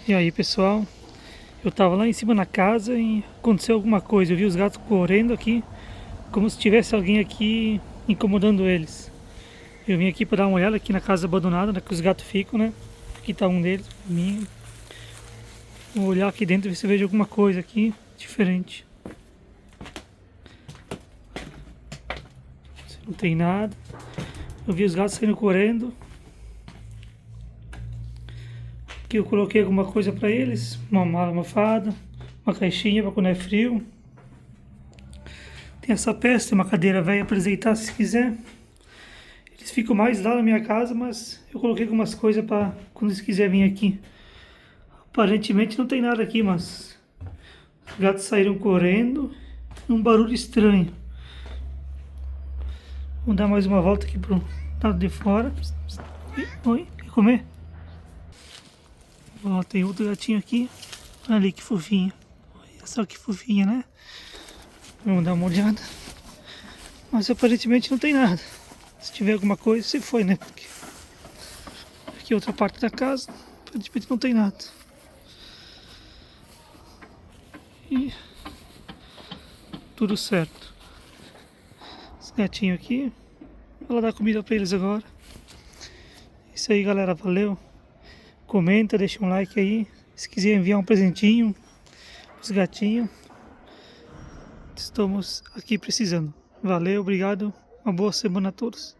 E aí, pessoal, eu tava lá em cima na casa e aconteceu alguma coisa. Eu vi os gatos correndo aqui, como se tivesse alguém aqui incomodando eles. Eu vim aqui para dar uma olhada aqui na casa abandonada, né, que os gatos ficam, né? Aqui tá um deles, mim. Vou olhar aqui dentro ver se eu vejo alguma coisa aqui diferente. Não tem nada. Eu vi os gatos saindo correndo. Aqui eu coloquei alguma coisa para eles, uma almofada, uma caixinha para quando é frio. Tem essa peça, tem uma cadeira velha para eles deitar se quiser. Eles ficam mais lá na minha casa, mas eu coloquei algumas coisas para quando eles quiserem vir aqui. Aparentemente não tem nada aqui, mas os gatos saíram correndo. Um barulho estranho. Vamos dar mais uma volta aqui pro lado de fora. Oi, quer comer? Ó, tem outro gatinho aqui. Olha ali que fofinho. Olha só que fofinha, né? Vamos dar uma olhada. Mas aparentemente não tem nada. Se tiver alguma coisa, se foi, né? Porque aqui é outra parte da casa. Aparentemente não tem nada. E tudo certo. Esse gatinho aqui. Vou lá dar comida pra eles agora. Isso aí, galera. Valeu. Comenta, deixa um like aí. Se quiser enviar um presentinho pros gatinhos, estamos aqui precisando. Valeu, obrigado. Uma boa semana a todos.